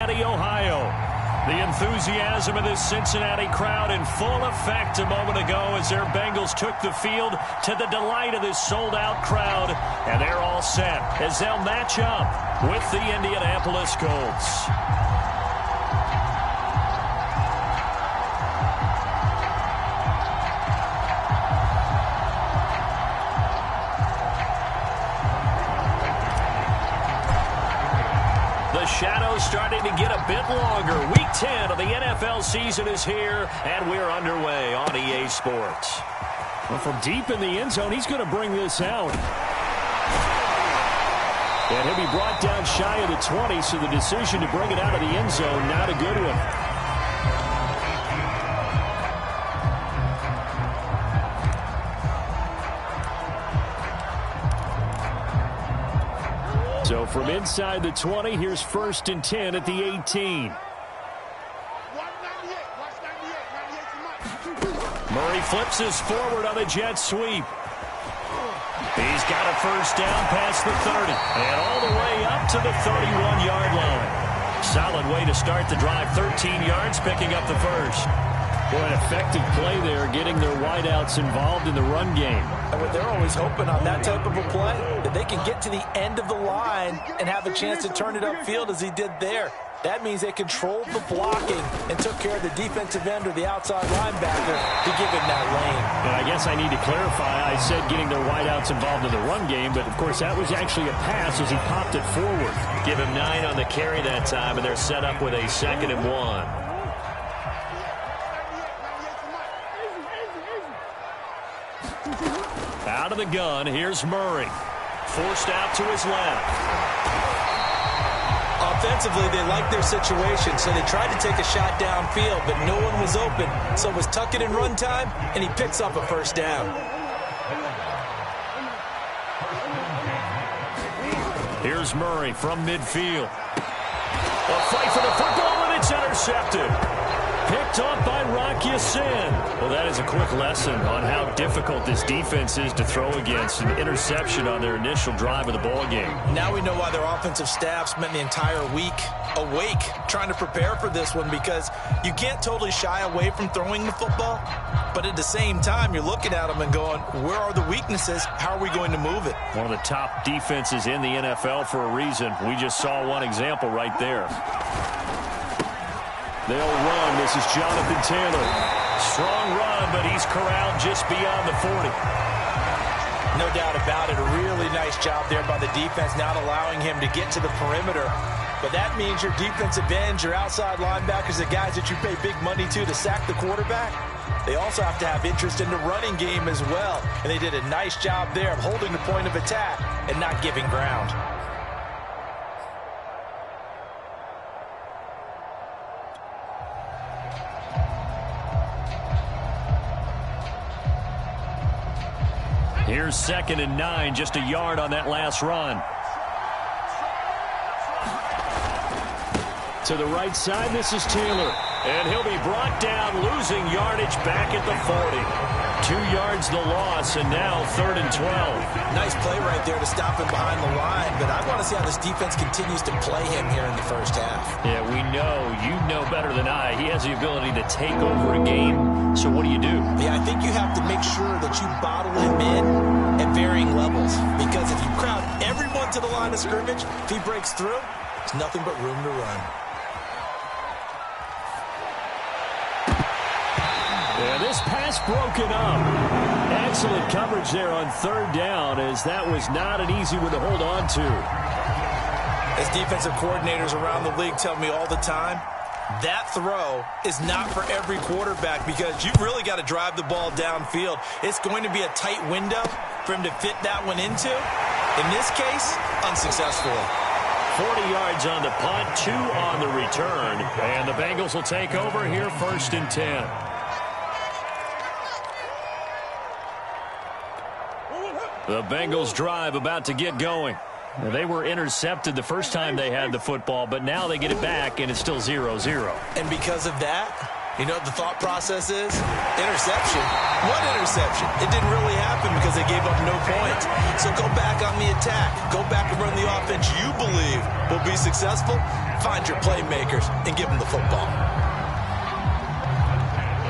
Cincinnati, Ohio. The enthusiasm of this Cincinnati crowd in full effect a moment ago as their Bengals took the field to the delight of this sold-out crowd. And they're all set as they'll match up with the Indianapolis Colts. Shadows starting to get a bit longer. Week 10 of the NFL season is here, and we're underway on EA Sports. Well, from deep in the end zone, he's going to bring this out. And he'll be brought down shy of the 20, so the decision to bring it out of the end zone, not a good one. So from inside the 20, here's 1st and 10 at the 18. Murray flips this forward on the jet sweep. He's got a first down past the 30 and all the way up to the 31-yard line. Solid way to start the drive. 13 yards, picking up the first. Boy, an effective play there, getting their wideouts involved in the run game. And they're always hoping on that type of a play, that they can get to the end of the line and have a chance to turn it upfield as he did there. That means they controlled the blocking and took care of the defensive end or the outside linebacker to give him that lane. And I guess I need to clarify, I said getting their wideouts involved in the run game, but of course that was actually a pass as he popped it forward. Give him 9 on the carry that time, and they're set up with a 2nd and 1. Out of the gun, here's Murray. Forced out to his left. Offensively, they liked their situation, so they tried to take a shot downfield, but no one was open. So it was tuck it in run time, and he picks up a first down. Here's Murray from midfield. A fight for the football, and it's intercepted. Picked off by Rock Ya-Sin. Well, that is a quick lesson on how difficult this defense is to throw against. An interception on their initial drive of the ball game. Now we know why their offensive staff spent the entire week awake trying to prepare for this one, because you can't totally shy away from throwing the football, but at the same time, you're looking at them and going, where are the weaknesses? How are we going to move it? One of the top defenses in the NFL for a reason. We just saw one example right there. They'll run. This is Jonathan Taylor. Strong run, but he's corralled just beyond the 40. No doubt about it. A really nice job there by the defense, not allowing him to get to the perimeter. But that means your defensive ends, your outside linebackers, the guys that you pay big money to sack the quarterback, they also have to have interest in the running game as well. And they did a nice job there of holding the point of attack and not giving ground. Here's 2nd and 9, just a yard on that last run. To the right side, this is Taylor. And he'll be brought down, losing yardage back at the 40. 2 yards the loss, and now 3rd and 12. Nice play right there to stop him behind the line, but I want to see how this defense continues to play him here in the first half. Yeah, we know, you know better than I, he has the ability to take over a game. So what do you do? Yeah, I think you have to make sure that you bottle him in at varying levels, because if you crowd everyone to the line of scrimmage, if he breaks through, there's nothing but room to run. Yeah, this pass broken up. Excellent coverage there on 3rd down, as that was not an easy one to hold on to. As defensive coordinators around the league tell me all the time, that throw is not for every quarterback, because you've really got to drive the ball downfield. It's going to be a tight window for him to fit that one into. In this case, unsuccessfully. 40 yards on the punt, 2 on the return. And the Bengals will take over here, 1st and 10. The Bengals drive about to get going. They were intercepted the first time they had the football, but now they get it back, and it's still 0-0. And because of that, You know what the thought process is? Interception. What interception? It didn't really happen because they gave up no points. So go back on the attack. Go back and run the offense you believe will be successful. Find your playmakers and give them the football.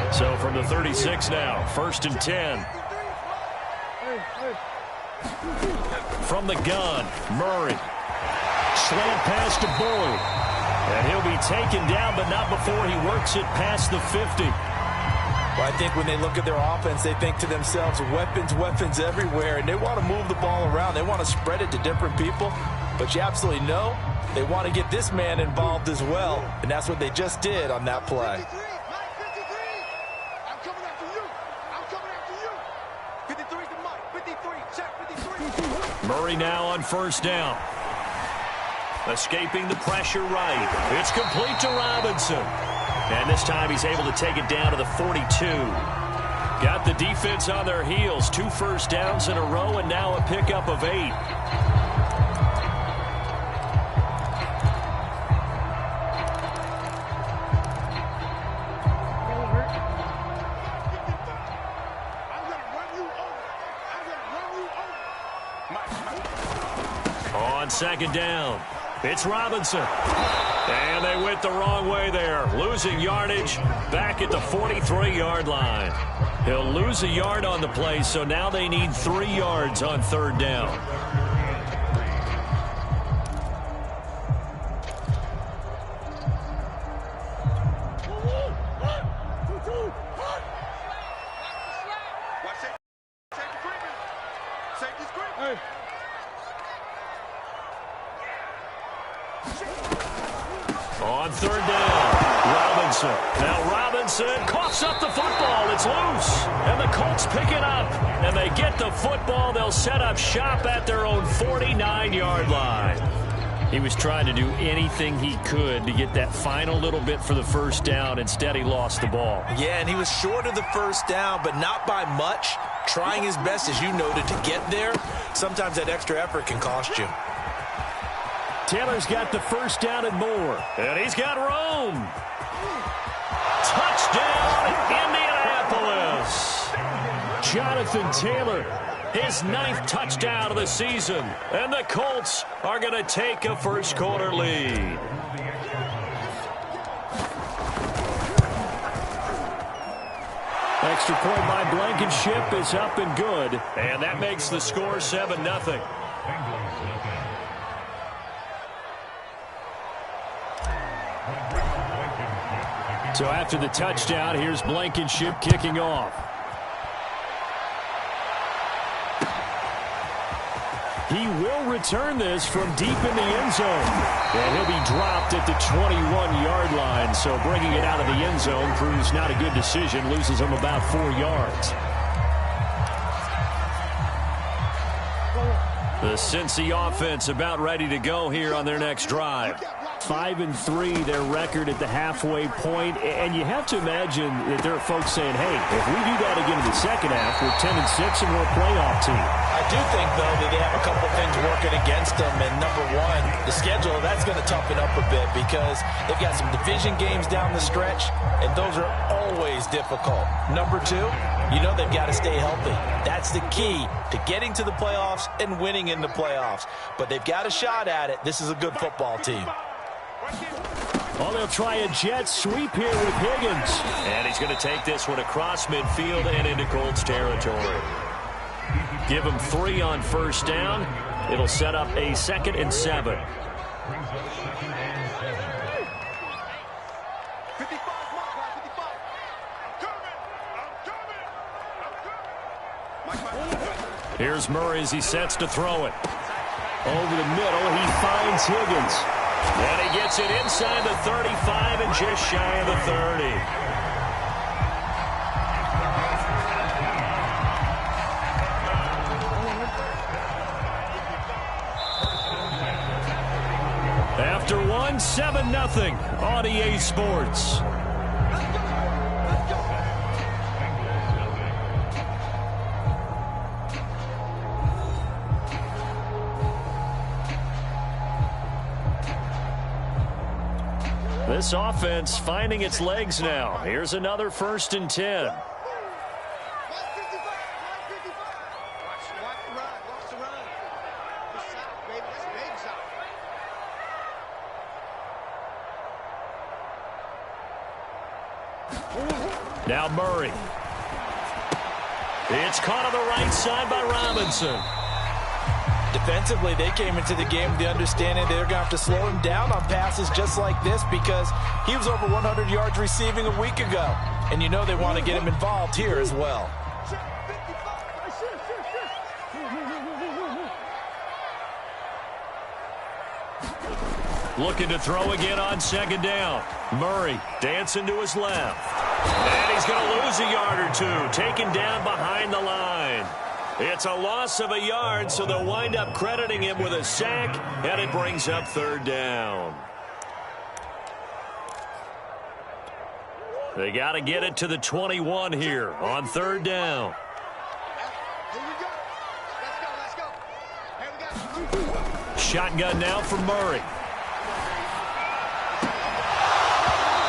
So from the 36 now, 1st and 10. From the gun, Murray. Slant pass to Boyd. And he'll be taken down, but not before he works it past the 50. Well, I think when they look at their offense, they think to themselves, weapons, weapons everywhere, and they want to move the ball around. They want to spread it to different people, but you absolutely know they want to get this man involved as well, and that's what they just did on that play. Murray now on 1st down. Escaping the pressure right. It's complete to Robinson. And this time he's able to take it down to the 42. Got the defense on their heels. 2 first downs in a row and now a pickup of 8. On 2nd down. It's Robinson. And they went the wrong way there. Losing yardage back at the 43-yard line. He'll lose a yard on the play, so now they need 3 yards on 3rd down. On 3rd down, Robinson. Now Robinson coughs up the football. It's loose. And the Colts pick it up. And they get the football. They'll set up shop at their own 49-yard line. He was trying to do anything he could to get that final little bit for the 1st down. Instead, he lost the ball. Yeah, and he was short of the 1st down, but not by much. Trying his best, as you noted, to get there. Sometimes that extra effort can cost you. Taylor's got the 1st down and more. And he's got Rome. Touchdown, Indianapolis. Jonathan Taylor, his 9th touchdown of the season. And the Colts are going to take a first-quarter lead. Extra point by Blankenship is up and good. And that makes the score 7-0. So after the touchdown, here's Blankenship kicking off. He will return this from deep in the end zone. And he'll be dropped at the 21-yard line. So bringing it out of the end zone proves not a good decision. Loses him about 4 yards. The Cincy offense about ready to go here on their next drive. 5-3, their record at the halfway point, and you have to imagine that there are folks saying, hey, if we do that again in the second half, we're 10-6 and we're a playoff team. I do think, though, that they have a couple things working against them, and number one, the schedule, that's going to toughen up a bit because they've got some division games down the stretch, and those are always difficult. Number two, you know they've got to stay healthy. That's the key to getting to the playoffs and winning in the playoffs. But they've got a shot at it. This is a good football team. Well, they'll try a jet sweep here with Higgins. And he's going to take this one across midfield and into Colts territory. Give him 3 on 1st down. It'll set up a 2nd and 7. Here's Murray as he sets to throw it. Over the middle, he finds Higgins. And he gets it inside the 35 and just shy of the 30. After 7-0 on EA Sports. This offense finding its legs now. Here's another 1st and 10. Now Murray. It's caught on the right side by Robinson. Defensively, they came into the game with the understanding they're going to have to slow him down on passes just like this because he was over 100 yards receiving a week ago. And you know they want to get him involved here as well. Looking to throw again on 2nd down. Murray dancing to his left. And he's going to lose a yard or 2, taken down behind the line. It's a loss of a yard, so they'll wind up crediting him with a sack, and it brings up 3rd down. They got to get it to the 21 here on 3rd down. Shotgun now for Murray.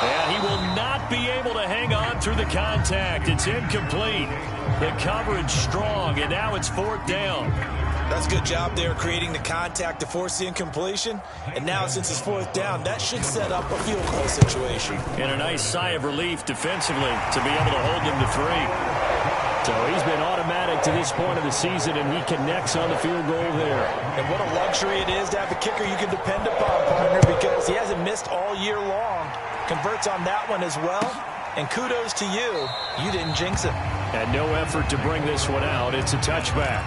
And he will not be able to hang on through the contact. It's incomplete. The coverage strong, and now it's 4th down. That's a good job there creating the contact to force the incompletion. And now since it's 4th down, that should set up a field goal situation. And a nice sigh of relief defensively to be able to hold them to 3. So he's been automatic to this point of the season, and he connects on the field goal there. And what a luxury it is to have a kicker you can depend upon, partner, because he hasn't missed all year long. Converts on that one as well. And kudos to you. You didn't jinx him. And no effort to bring this one out. It's a touchback.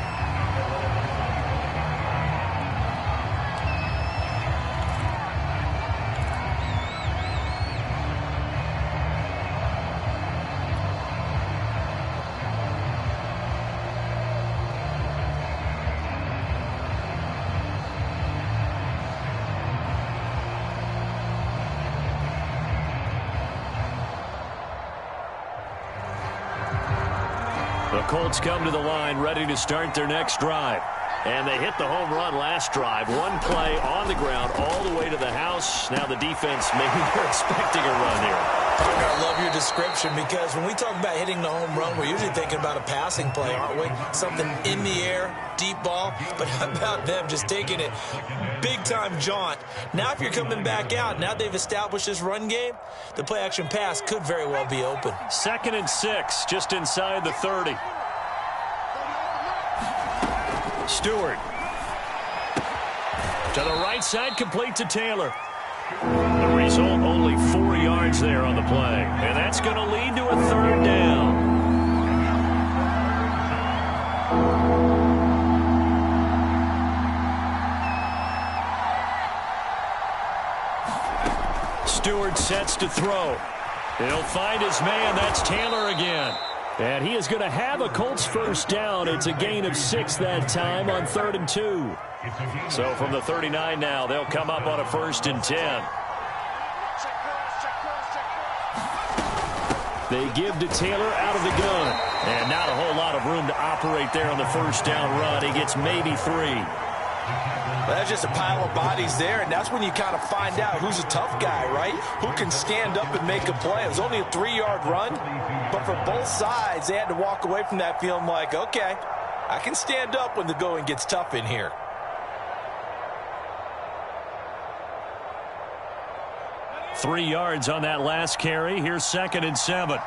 The Colts come to the line ready to start their next drive. And they hit the home run last drive. One play on the ground all the way to the house. Now the defense, maybe they're expecting a run here. Partner, I love your description because when we talk about hitting the home run, we're usually thinking about a passing play, aren't we? Something in the air, deep ball. But how about them just taking it big-time jaunt? Now if you're coming back out, now they've established this run game, the play-action pass could very well be open. 2nd and 6, just inside the 30. Stewart. To the right side, complete to Taylor. The result, only 4 yards there on the play. And that's going to lead to a 3rd down. Stewart sets to throw. He'll find his man. That's Taylor again. And he is going to have a Colts 1st down. It's a gain of 6 that time on 3rd and 2. So from the 39 now, they'll come up on a 1st and 10. They give to Taylor out of the gun. And not a whole lot of room to operate there on the 1st down run. He gets maybe 3. Well, that's just a pile of bodies there, and that's when you kind of find out who's a tough guy, right? Who can stand up and make a play. It was only a 3-yard run, but for both sides, they had to walk away from that feeling like, okay, I can stand up when the going gets tough in here. Three yards on that last carry. Here's 2nd and 7.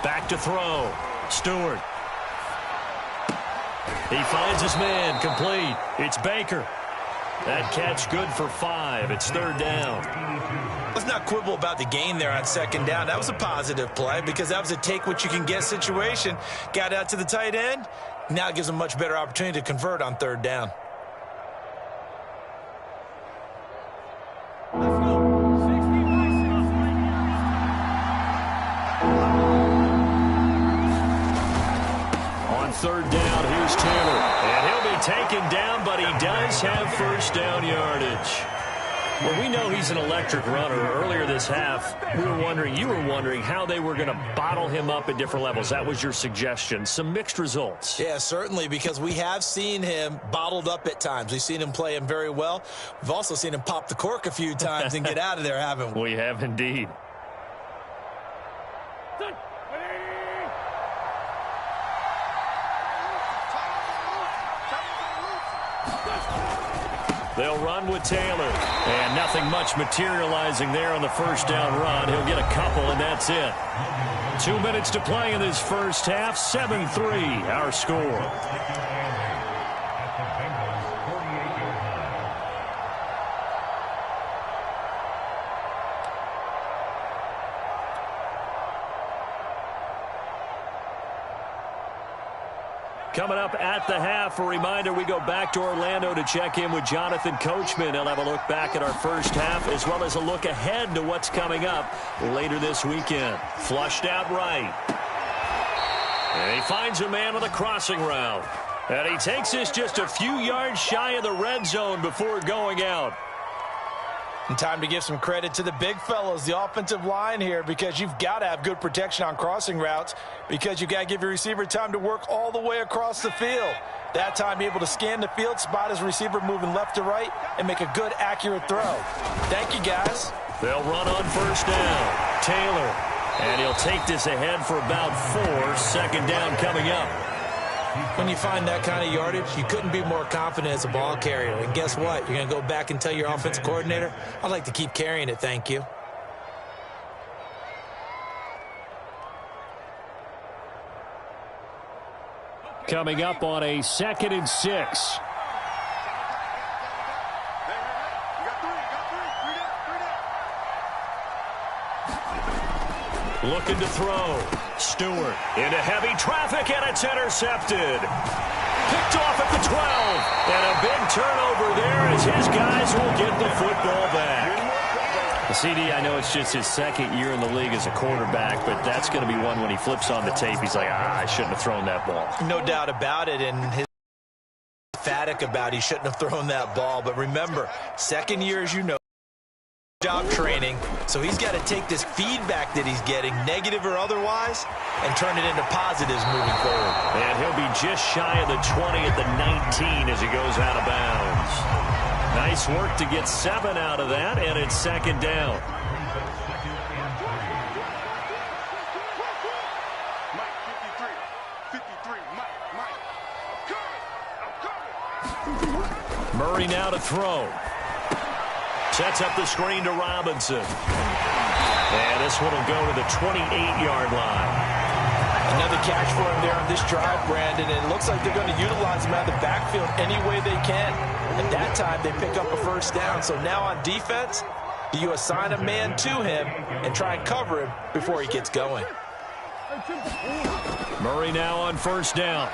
Back to throw. Stewart. He finds his man. Complete. It's Baker. That catch good for 5. It's 3rd down. Let's not quibble about the gain there on 2nd down. That was a positive play because that was a take-what-you-can-get situation. Got out to the tight end. Now it gives them a much better opportunity to convert on 3rd down. On 3rd down, here's Taylor. And he'll be taken down, but he does have 1st down yardage. Well, we know he's an electric runner. Earlier this half, you were wondering how they were going to bottle him up at different levels. That was your suggestion. Some mixed results. Yeah, certainly, because we have seen him bottled up at times. We've seen him play him very well. We've also seen him pop the cork a few times and get out of there, haven't we? We have indeed. They'll run with Taylor. And nothing much materializing there on the first down run. He'll get a couple, and that's it. 2 minutes to play in this first half. 7-3, our score. Coming up at the half, a reminder, we go back to Orlando to check in with Jonathan Coachman. He'll have a look back at our first half as well as a look ahead to what's coming up later this weekend. Flushed out right. And he finds a man on the crossing route. And he takes this just a few yards shy of the red zone before going out. And time to give some credit to the big fellows, the offensive line here, because you've got to have good protection on crossing routes because you've got to give your receiver time to work all the way across the field. That time, be able to scan the field, spot his receiver moving left to right, and make a good, accurate throw. Thank you, guys. They'll run on first down. Taylor. And he'll take this ahead for about 4. Second down coming up. When you find that kind of yardage, you couldn't be more confident as a ball carrier. And guess what? You're going to go back and tell your offensive coordinator, I'd like to keep carrying it, thank you. Coming up on a 2nd and 6. Looking to throw. Stewart into heavy traffic, and it's intercepted. Picked off at the 12. And a big turnover there as his guys will get the football back. CD, I know it's just his 2nd year in the league as a quarterback, but that's going to be one when he flips on the tape. He's like, I shouldn't have thrown that ball. No doubt about it, and his emphatic about he shouldn't have thrown that ball. But remember, 2nd year, as you know, job training, so he's got to take this feedback that he's getting, negative or otherwise, and turn it into positives moving forward. And he'll be just shy of the 20 at the 19 as he goes out of bounds. Nice work to get 7 out of that, and it's 2nd down. Murray now to throw. Sets up the screen to Robinson. And this one will go to the 28-yard line. Another catch for him there on this drive, Brandon, and it looks like they're going to utilize him out of the backfield any way they can. At that time, they pick up a first down. So now on defense, do you assign a man to him and try and cover him before he gets going? Murray now on first down.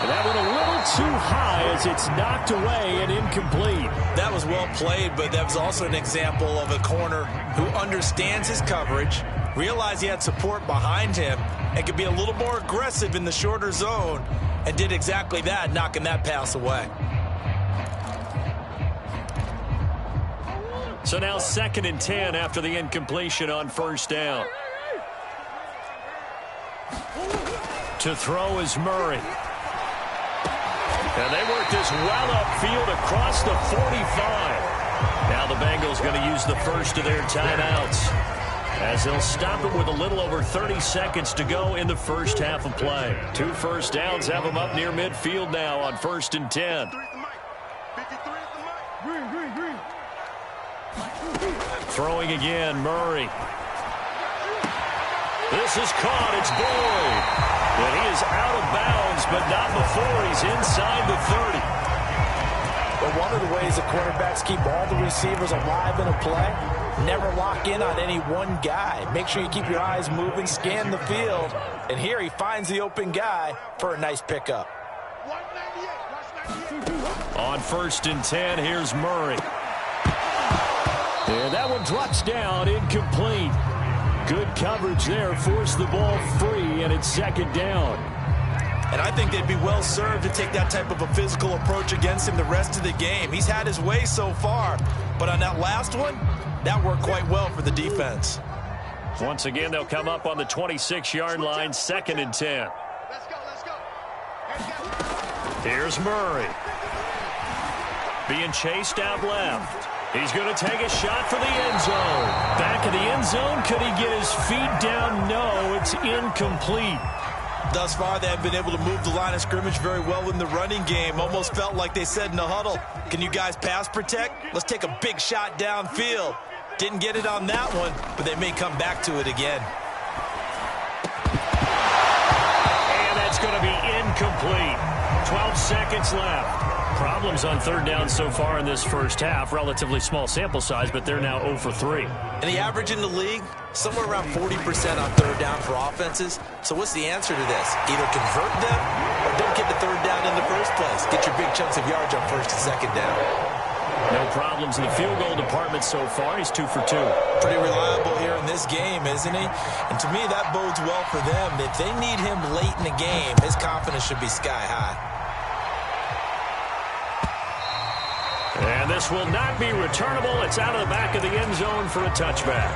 And that one a little too high as it's knocked away and incomplete. That was well played, but that was also an example of a corner who understands his coverage, realized he had support behind him, and could be a little more aggressive in the shorter zone, and did exactly that, knocking that pass away. So now 2nd and 10 after the incompletion on first down. To throw is Murray. And they work this well upfield across the 45. Now the Bengals going to use the first of their timeouts as they'll stop it with a little over 30 seconds to go in the first half of play. 2 first downs have them up near midfield now on 1st and 10. Throwing again, Murray. This is caught. It's Boyd. And he is out of bounds, but not before he's inside the 30. But one of the ways the quarterbacks keep all the receivers alive in a play, never lock in on any one guy. Make sure you keep your eyes moving, scan the field. And here he finds the open guy for a nice pickup. On 1st and 10, here's Murray. And that one drops down, incomplete. Good coverage there, forced the ball free, and it's 2nd down. And I think they'd be well served to take that type of a physical approach against him the rest of the game. He's had his way so far, but on that last one, that worked quite well for the defense. Once again, they'll come up on the 26-yard line, 2nd and 10. Let's go. Here's Murray. Being chased out left. He's going to take a shot for the end zone. Back of the end zone. Could he get his feet down? No, it's incomplete. Thus far, they have been able to move the line of scrimmage very well in the running game. Almost felt like they said in the huddle, can you guys pass protect? Let's take a big shot downfield. Didn't get it on that one, but they may come back to it again. And that's going to be incomplete. 12 seconds left. Problems on 3rd down so far in this first half. Relatively small sample size, but they're now 0 for 3. And the average in the league, somewhere around 40% on 3rd down for offenses. So what's the answer to this? Either convert them or don't get the 3rd down in the first place. Get your big chunks of yards on 1st and 2nd down. No problems in the field goal department so far. He's 2 for 2. Pretty reliable here in this game, isn't he? And to me, that bodes well for them. If they need him late in the game, his confidence should be sky high. And this will not be returnable. It's out of the back of the end zone for a touchback.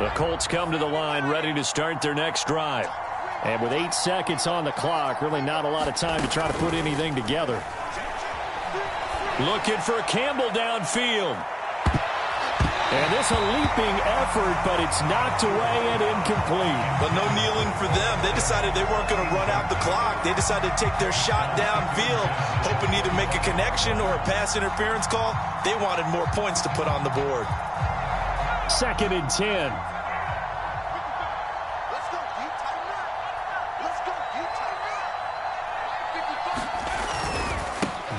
The Colts come to the line ready to start their next drive. And with 8 seconds on the clock, really not a lot of time to try to put anything together. Looking for Campbell downfield. And this a leaping effort, but it's knocked away and incomplete. But no kneeling for them. They decided they weren't going to run out the clock. They decided to take their shot downfield, hoping to either make a connection or a pass interference call. They wanted more points to put on the board. 2nd and 10.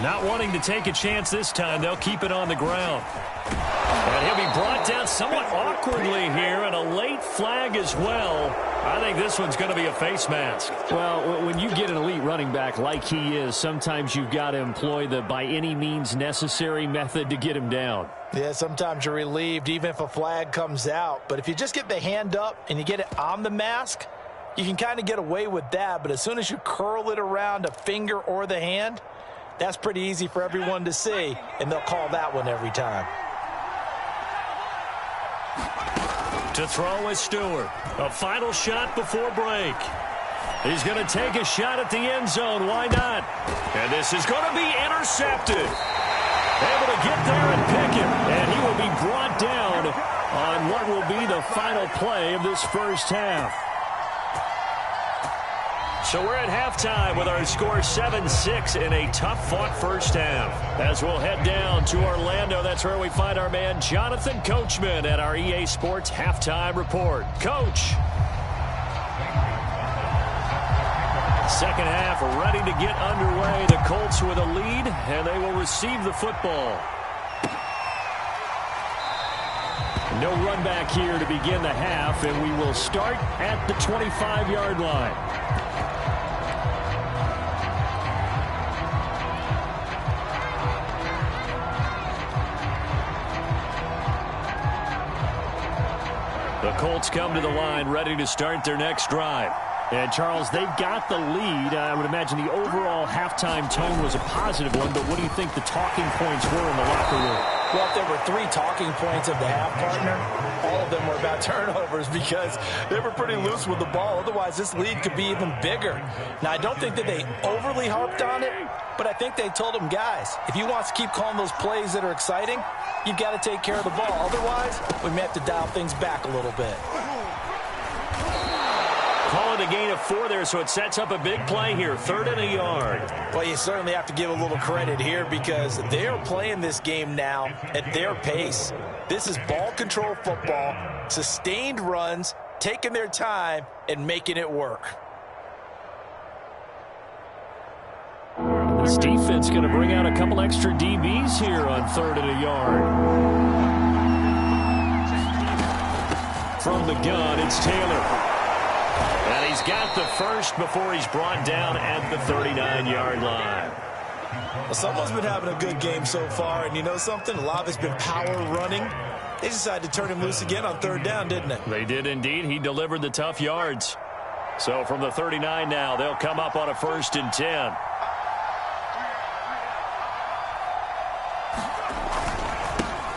Not wanting to take a chance this time, they'll keep it on the ground. And he'll be brought down somewhat awkwardly here, and a late flag as well. I think this one's going to be a face mask. Well, when you get an elite running back like he is, sometimes you've got to employ the by any means necessary method to get him down. Yeah, sometimes you're relieved even if a flag comes out. But if you just get the hand up and you get it on the mask, you can kind of get away with that. But as soon as you curl it around a finger or the hand, that's pretty easy for everyone to see, and they'll call that one every time. To throw is Stewart. A final shot before break. He's going to take a shot at the end zone. Why not? And this is going to be intercepted. Able to get there and pick it. And he will be brought down on what will be the final play of this first half. So we're at halftime with our score 7-6 in a tough-fought first half. As we'll head down to Orlando, that's where we find our man Jonathan Coachman at our EA Sports Halftime Report. Coach. Second half ready to get underway. The Colts with a lead, and they will receive the football. No run back here to begin the half, and we will start at the 25-yard line. The Colts come to the line ready to start their next drive. And, Charles, they've got the lead. I would imagine the overall halftime tone was a positive one, but what do you think the talking points were in the locker room? Well, if there were 3 talking points of the half, partner, all of them were about turnovers because they were pretty loose with the ball. Otherwise, this lead could be even bigger. Now, I don't think that they overly harped on it, but I think they told them, guys, if you want to keep calling those plays that are exciting, you've got to take care of the ball. Otherwise, we may have to dial things back a little bit. Call it a gain of 4 there, so it sets up a big play here. 3rd and a yard. Well, you certainly have to give a little credit here because they are playing this game now at their pace. This is ball control football, sustained runs, taking their time, and making it work. This defense going to bring out a couple extra DBs here on 3rd and a yard. From the gun, it's Taylor. And he's got the first before he's brought down at the 39-yard line. Well, someone's been having a good game so far, and you know something? A lot of it's been power running. They decided to turn him loose again on third down, didn't they? They did indeed. He delivered the tough yards. So from the 39 now, they'll come up on a 1st and 10.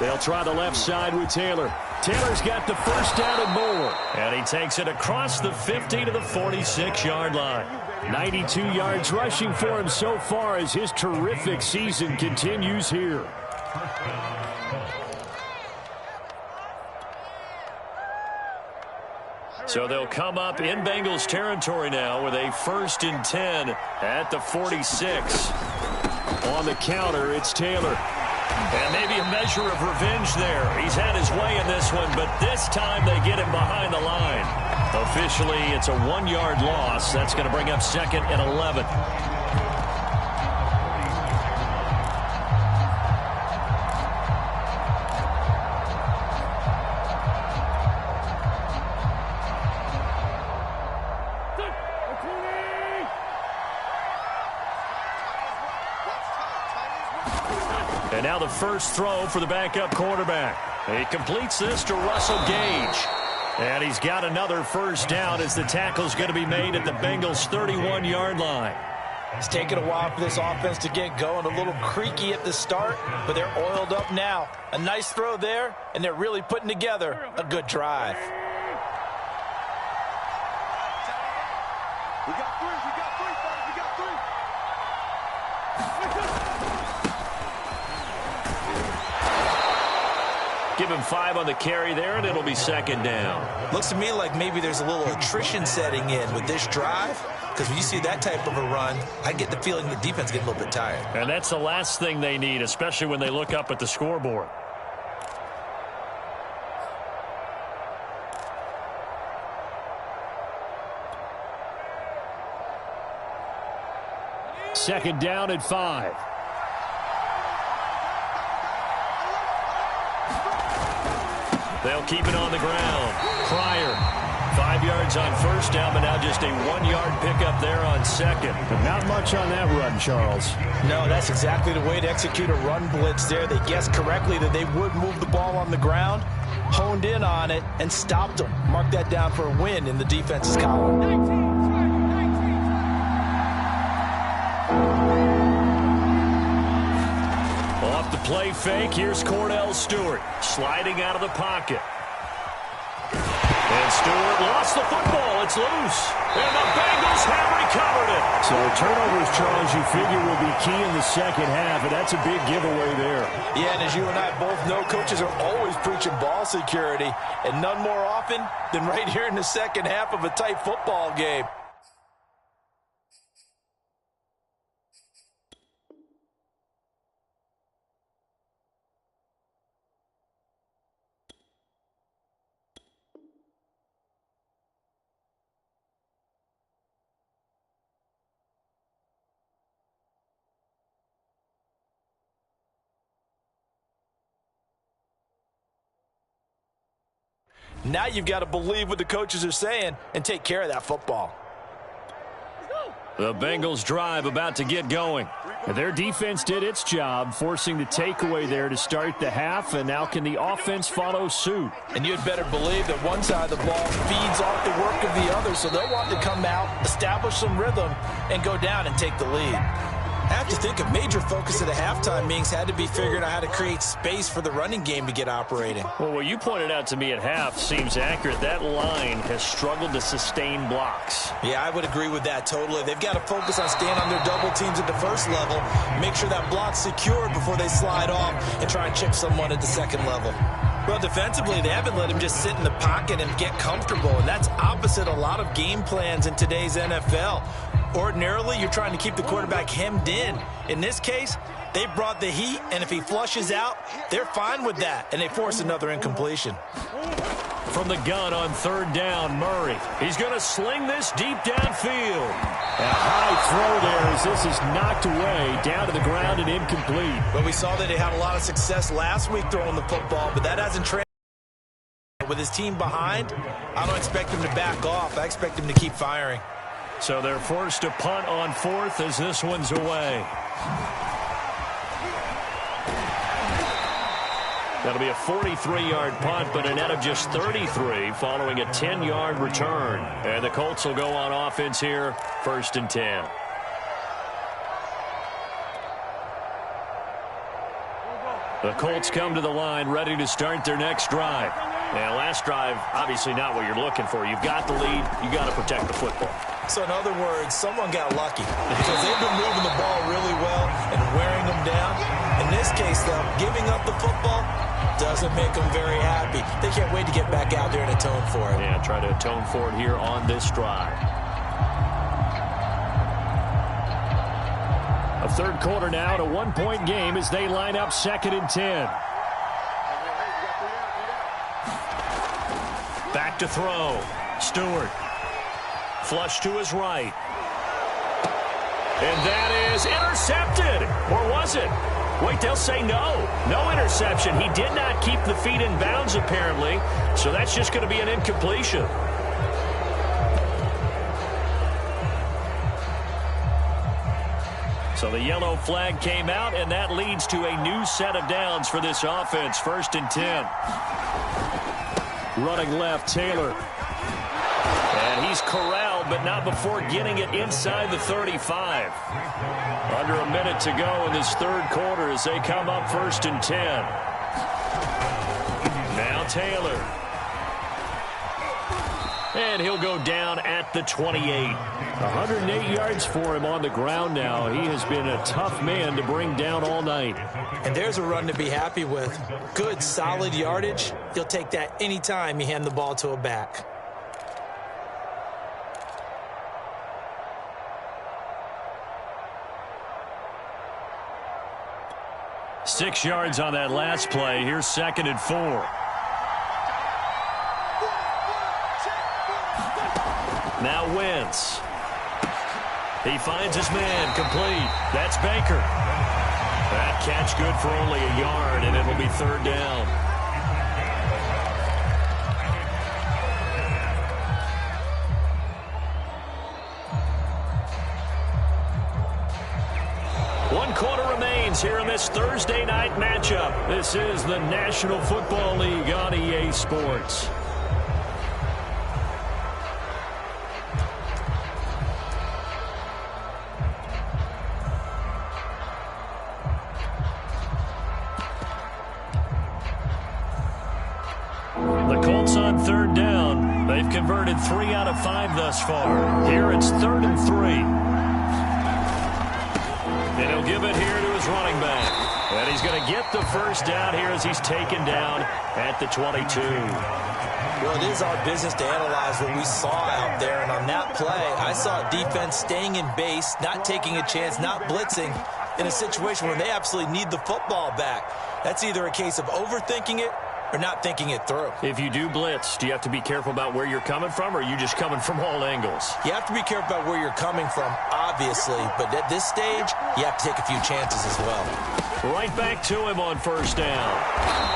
They'll try the left side with Taylor. Taylor's got the first down and more. And he takes it across the 50 to the 46-yard line. 92 yards rushing for him so far as his terrific season continues here. So they'll come up in Bengals territory now with a 1st and 10 at the 46. On the counter, it's Taylor. And maybe a measure of revenge there. He's had his way in this one, but this time they get him behind the line. Officially, it's a 1-yard loss. That's going to bring up 2nd and 11. And now the first throw for the backup quarterback. He completes this to Russell Gage. And he's got another first down as the tackle's going to be made at the Bengals' 31-yard line. It's taken a while for this offense to get going. A little creaky at the start, but they're oiled up now. A nice throw there, and they're really putting together a good drive. We got three, fellas. We got three. Give him 5 on the carry there, and it'll be 2nd down. Looks to me like maybe there's a little attrition setting in with this drive, because when you see that type of a run, I get the feeling the defense gets a little bit tired. And that's the last thing they need, especially when they look up at the scoreboard. Second down at 5. They'll keep it on the ground. Pryor, 5 yards on first down, but now just a 1-yard pickup there on 2nd. But not much on that run, Charles. No, that's exactly the way to execute a run blitz there. They guessed correctly that they would move the ball on the ground, honed in on it, and stopped them. Mark that down for a win in the defense's column. Off the play fake, here's Cordell Stewart sliding out of the pocket. And Stewart lost the football. It's loose. And the Bengals have recovered it. So turnovers, Charles, you figure will be key in the second half, and that's a big giveaway there. Yeah, and as you and I both know, coaches are always preaching ball security, and none more often than right here in the second half of a tight football game. Now you've got to believe what the coaches are saying and take care of that football. The Bengals drive about to get going. Their defense did its job, forcing the takeaway there to start the half, and now can the offense follow suit? And you'd better believe that one side of the ball feeds off the work of the other, so they'll want to come out, establish some rhythm, and go down and take the lead. I have to think a major focus of the halftime meetings had to be figuring out how to create space for the running game to get operating. Well, what you pointed out to me at half seems accurate. That line has struggled to sustain blocks. Yeah, I would agree with that totally. They've got to focus on staying on their double teams at the first level, make sure that block's secure before they slide off and try and chip someone at the second level. Well, defensively, they haven't let him just sit in the pocket and get comfortable, and that's opposite a lot of game plans in today's NFL. Ordinarily, you're trying to keep the quarterback hemmed in. In this case, they brought the heat, and if he flushes out, they're fine with that, and they force another incompletion. From the gun on third down, Murray. He's going to sling this deep downfield. A high throw there as this is knocked away, down to the ground and incomplete. But we saw that they had a lot of success last week throwing the football, but that hasn't translated With his team behind, I don't expect him to back off. I expect him to keep firing. So they're forced to punt on fourth as this one's away. That'll be a 43-yard punt, but a net of just 33 following a 10-yard return. And the Colts will go on offense here, 1st and 10. The Colts come to the line ready to start their next drive. Now, last drive, obviously not what you're looking for. You've got the lead. You've got to protect the football. So, in other words, someone got lucky because they've been moving the ball really well and wearing them down. In this case, though, giving up the football doesn't make them very happy. They can't wait to get back out there and atone for it. Yeah, try to atone for it here on this drive. A third quarter now, at a one-point game as they line up 2nd and 10. Back to throw. Stewart. Flush to his right. And that is intercepted. Or was it? Wait, they'll say no. No interception. He did not keep the feet in bounds, apparently. So that's just going to be an incompletion. So the yellow flag came out, and that leads to a new set of downs for this offense. 1st and 10. Running left, Taylor. And he's corralled, but not before getting it inside the 35. Under a minute to go in this third quarter as they come up 1st and 10. Now Taylor. And he'll go down at the 28. 108 yards for him on the ground now. He has been a tough man to bring down all night. And there's a run to be happy with. Good, solid yardage. He'll take that anytime you hand the ball to a back. Six yards on that last play. Here's 2nd and 4. Now Wentz. He finds his man, complete. That's Baker. That catch good for only a yard, and it'll be 3rd down. One quarter remains here in this Thursday night matchup. This is the National Football League on EA Sports. On 3rd down. They've converted 3 out of 5 thus far. Here it's 3rd and 3. And he'll give it here to his running back. And he's going to get the first down here as he's taken down at the 22. Well, it is our business to analyze what we saw out there. And on that play, I saw defense staying in base, not taking a chance, not blitzing in a situation where they absolutely need the football back. That's either a case of overthinking it or not thinking it through. If you do blitz, do you have to be careful about where you're coming from, or are you just coming from all angles? You have to be careful about where you're coming from, obviously, but at this stage, you have to take a few chances as well. Right back to him on 1st down.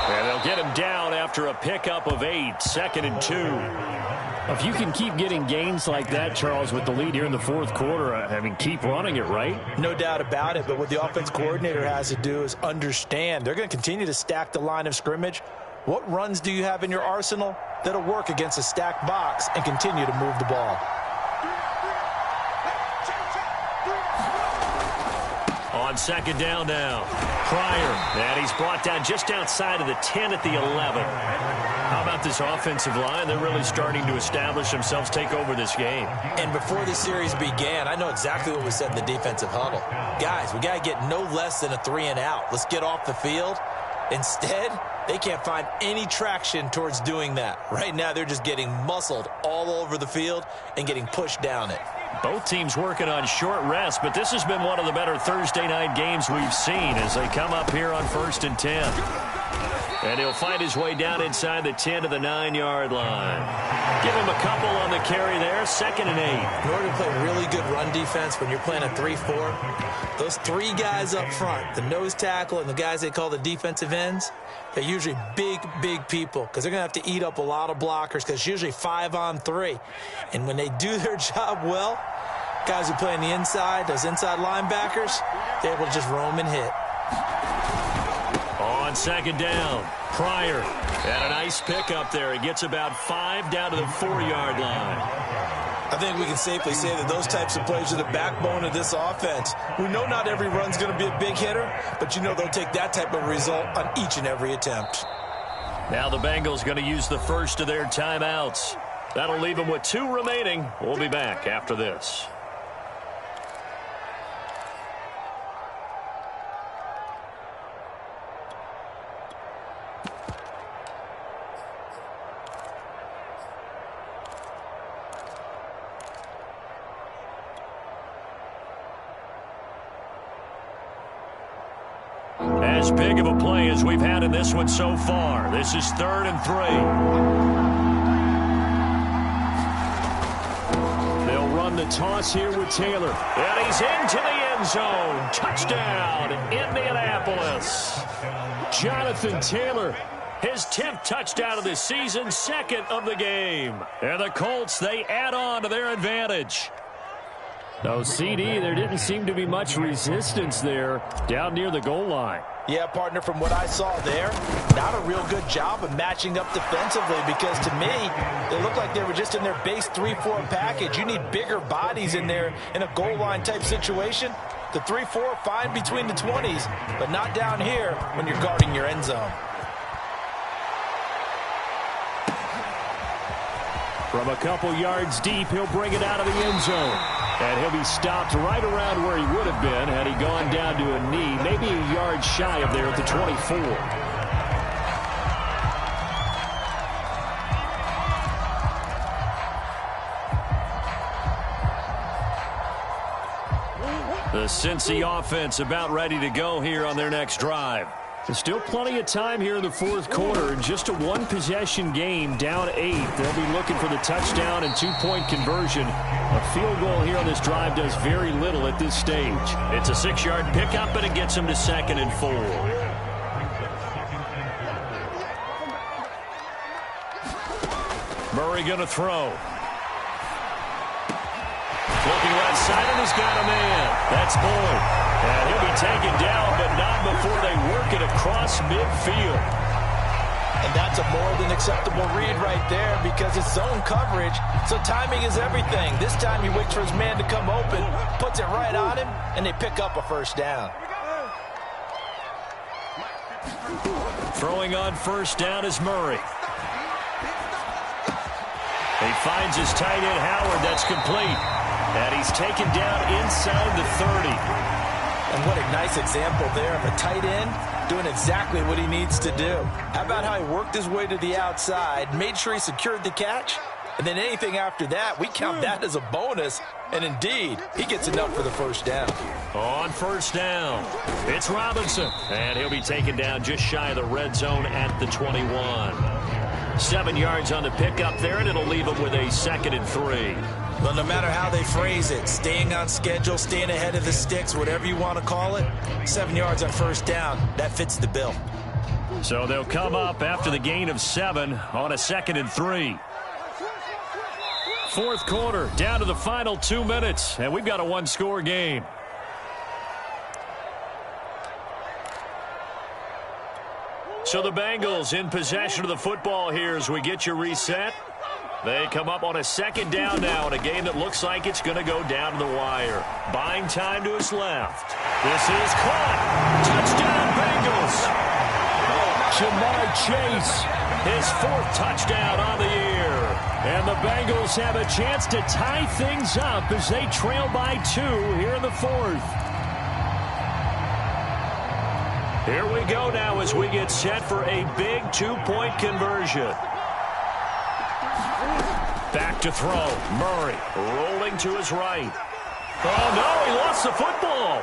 And they'll get him down after a pickup of 8, 2nd and 2. If you can keep getting gains like that, Charles, with the lead here in the 4th quarter, I mean, keep running it, right? No doubt about it, but what the offense coordinator has to do is understand. They're going to continue to stack the line of scrimmage. What runs do you have in your arsenal that'll work against a stacked box and continue to move the ball? On 2nd down now, Pryor, and he's brought down just outside of the 10 at the 11. How about this offensive line? They're really starting to establish themselves, take over this game. And before the series began, I know exactly what we said in the defensive huddle. Guys, we got to get no less than a 3 and out. Let's get off the field. Instead, they can't find any traction towards doing that. Right now, they're just getting muscled all over the field and getting pushed down it. Both teams working on short rest, but this has been one of the better Thursday night games we've seen as they come up here on 1st and 10. And he'll fight his way down inside the 10 to the 9-yard line. Give him a couple on the carry there, 2nd and 8. In order to play really good run defense when you're playing a 3-4, those 3 guys up front, the nose tackle and the guys they call the defensive ends, they're usually big, big people because they're going to have to eat up a lot of blockers because it's usually 5-on-3. And when they do their job well, guys who play on the inside, those inside linebackers, they're able to just roam and hit. On 2nd down, Pryor. And a nice pick up there. He gets about 5 down to the 4-yard line. I think we can safely say that those types of plays are the backbone of this offense. We know not every run's going to be a big hitter, but you know they'll take that type of result on each and every attempt. Now the Bengals going to use the first of their timeouts. That'll leave them with 2 remaining. We'll be back after this. As big of a play as we've had in this one so far. This is 3rd and 3. They'll run the toss here with Taylor. And he's into the end zone. Touchdown, Indianapolis. Jonathan Taylor, his 10th touchdown of the season, 2nd of the game. And the Colts, they add on to their advantage. No, CD, there didn't seem to be much resistance there down near the goal line. Yeah, partner, from what I saw there, not a real good job of matching up defensively because to me, they looked like they were just in their base 3-4 package. You need bigger bodies in there in a goal line type situation. The 3-4, fine between the 20s, but not down here when you're guarding your end zone. From a couple yards deep, he'll bring it out of the end zone. And he'll be stopped right around where he would have been had he gone down to a knee, maybe a yard shy of there at the 24. The Cincy offense about ready to go here on their next drive. There's still plenty of time here in the 4th quarter. Just a 1-possession game, down 8. They'll be looking for the touchdown and 2-point conversion. A field goal here on this drive does very little at this stage. It's a 6-yard pickup, and it gets them to 2nd and 4. Murray going to throw. Looking right side, and he's got a man. That's Boyd. And he'll be taken down, but not before they work it across midfield. And that's a more than acceptable read right there because it's zone coverage, so timing is everything. This time he waits for his man to come open, puts it right on him, and they pick up a 1st down. Throwing on 1st down is Murray. He finds his tight end, Howard. That's complete. And he's taken down inside the 30. And what a nice example there of a tight end doing exactly what he needs to do. How about how he worked his way to the outside, made sure he secured the catch, and then anything after that, we count that as a bonus. And indeed, he gets enough for the 1st down. On 1st down, it's Robinson. And he'll be taken down just shy of the red zone at the 21. 7 yards on the pickup there, and it'll leave him with a 2nd and 3. Well, no matter how they phrase it, staying on schedule, staying ahead of the sticks, whatever you want to call it, 7 yards on 1st down, that fits the bill. So they'll come up after the gain of 7 on a 2nd and 3. 4th quarter, down to the final 2 minutes, and we've got a 1-score game. So the Bengals in possession of the football here as we get you reset. They come up on a 2nd down now in a game that looks like it's going to go down to the wire. Buying time to his left. This is caught. Touchdown, Bengals. Jamar Chase, his 4th touchdown on the year. And the Bengals have a chance to tie things up as they trail by 2 here in the 4th. Here we go now as we get set for a big 2-point conversion. Back to throw. Murray rolling to his right. Oh, no, he lost the football.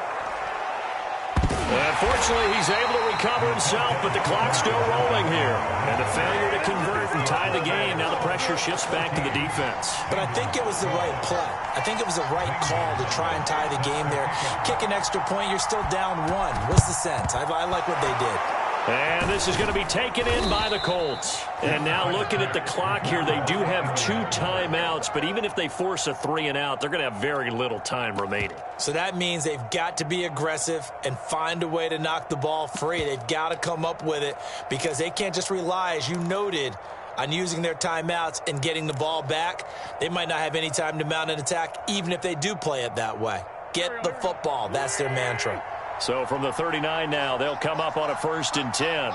Unfortunately, he's able to recover himself, but the clock's still rolling here. And the failure to convert and tie the game. Now the pressure shifts back to the defense. But I think it was the right play. I think it was the right call to try and tie the game there. Kick an extra point, you're still down one. What's the sense? I like what they did. And this is going to be taken in by the Colts. And now looking at the clock here, they do have 2 timeouts, but even if they force a 3-and-out, they're going to have very little time remaining. So that means they've got to be aggressive and find a way to knock the ball free. They've got to come up with it because they can't just rely, as you noted, on using their timeouts and getting the ball back. They might not have any time to mount an attack, even if they do play it that way. Get the football. That's their mantra. So from the 39 now, they'll come up on a 1st and 10.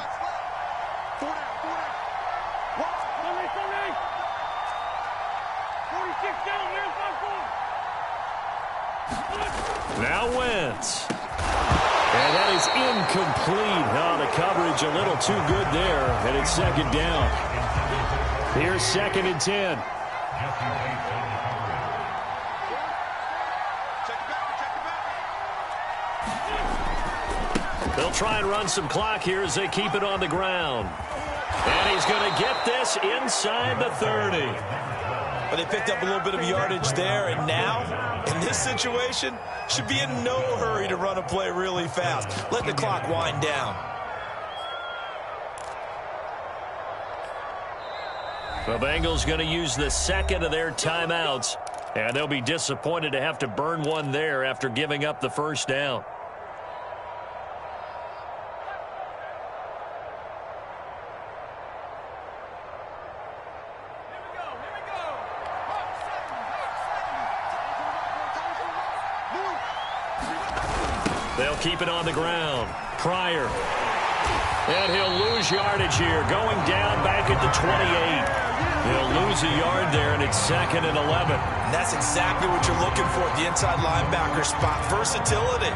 Now Wentz. And that is incomplete. Oh, the coverage a little too good there, and it's 2nd down. Here's 2nd and 10. They'll try and run some clock here as they keep it on the ground. And he's going to get this inside the 30. But they picked up a little bit of yardage there, and now, in this situation, should be in no hurry to run a play really fast. Let the clock wind down. The Bengals going to use the 2nd of their timeouts, and they'll be disappointed to have to burn one there after giving up the 1st down. They'll keep it on the ground. Pryor. And he'll lose yardage here. Going down back at the 28. He'll lose a yard there, and it's 2nd and 11. And that's exactly what you're looking for at the inside linebacker spot. Versatility.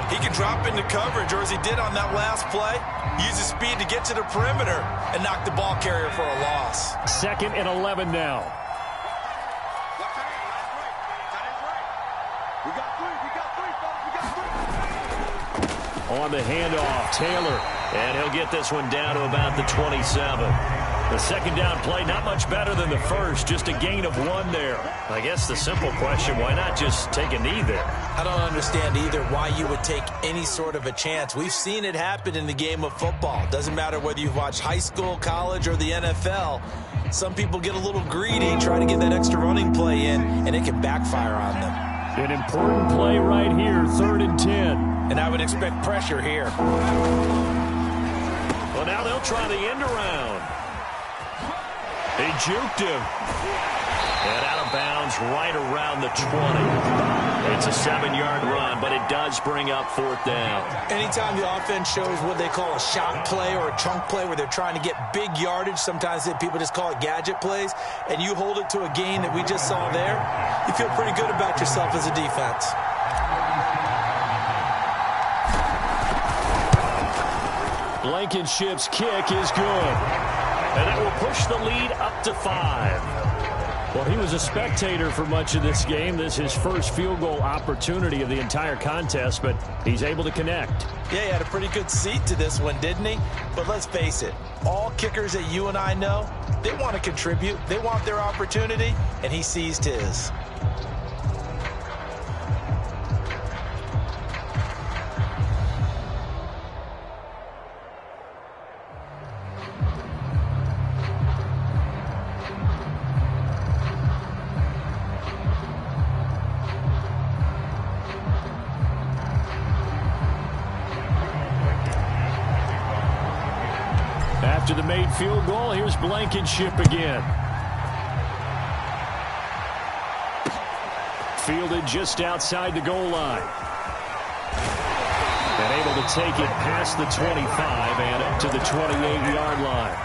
He can drop into coverage, or as he did on that last play, use his speed to get to the perimeter and knock the ball carrier for a loss. 2nd and 11 now. On the handoff, Taylor. And he'll get this one down to about the 27. The 2nd down play, not much better than the first. Just a gain of 1 there. I guess the simple question, why not just take a knee there? I don't understand either why you would take any sort of a chance. We've seen it happen in the game of football. Doesn't matter whether you've watched high school, college, or the NFL. Some people get a little greedy, try to get that extra running play in, and it can backfire on them. An important play right here, 3rd and 10. And I would expect pressure here. Well, now they'll try the end around. He juked him. And out of bounds right around the 20. It's a 7-yard run, but it does bring up 4th down. Anytime the offense shows what they call a shot play or a chunk play where they're trying to get big yardage, sometimes people just call it gadget plays, and you hold it to a gain that we just saw there, you feel pretty good about yourself as a defense. Blankenship's kick is good. And that will push the lead up to 5. Well, he was a spectator for much of this game. This is his first field goal opportunity of the entire contest, but he's able to connect. Yeah, he had a pretty good seat to this one, didn't he? But let's face it, all kickers that you and I know, they want to contribute. They want their opportunity, and he seized his. After the made field goal, here's Blankenship again. Fielded just outside the goal line. And able to take it past the 25 and up to the 28-yard line.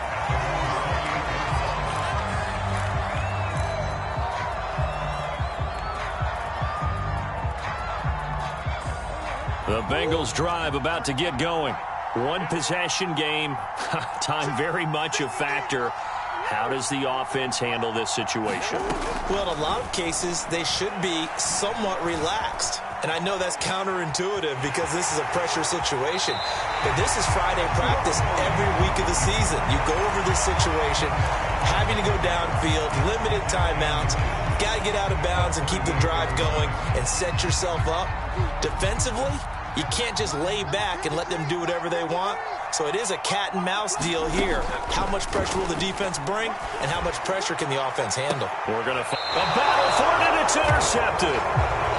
The Bengals drive about to get going. One possession game, time very much a factor. How does the offense handle this situation? Well, in a lot of cases, they should be somewhat relaxed. And I know that's counterintuitive because this is a pressure situation. But this is Friday practice every week of the season. You go over this situation, having to go downfield, limited timeouts, got to get out of bounds and keep the drive going and set yourself up. Defensively, you can't just lay back and let them do whatever they want. So it is a cat and mouse deal here. How much pressure will the defense bring, and how much pressure can the offense handle? We're going to fight a battle for it, and it's intercepted.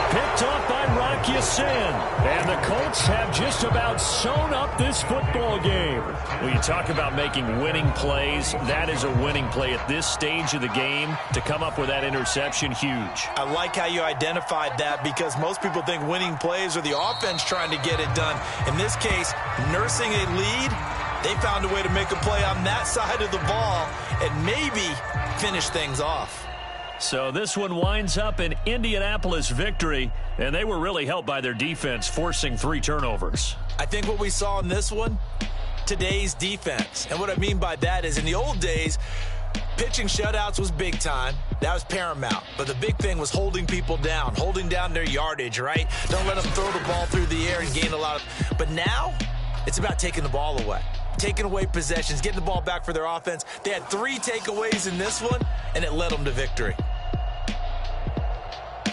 Picked off by Rock Ya-Sin. And the Colts have just about sewn up this football game. When you talk about making winning plays, that is a winning play at this stage of the game. To come up with that interception, huge. I like how you identified that because most people think winning plays are the offense trying to get it done. In this case, nursing a lead, they found a way to make a play on that side of the ball and maybe finish things off. So this one winds up an Indianapolis victory, and they were really helped by their defense, forcing 3 turnovers. I think what we saw in this one, today's defense. And what I mean by that is in the old days, pitching shutouts was big time. That was paramount. But the big thing was holding people down, holding down their yardage, right? Don't let them throw the ball through the air and gain a lot of... But now, it's about taking the ball away. Taking away possessions, getting the ball back for their offense. They had 3 takeaways in this one, and it led them to victory.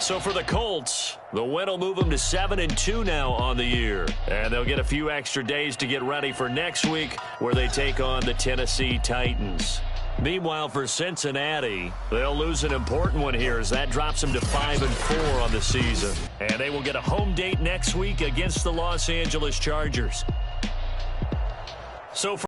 So for the Colts, the win will move them to 7-2 now on the year. And they'll get a few extra days to get ready for next week, where they take on the Tennessee Titans. Meanwhile, for Cincinnati, they'll lose an important one here as that drops them to 5-4 on the season. And they will get a home date next week against the Los Angeles Chargers. So for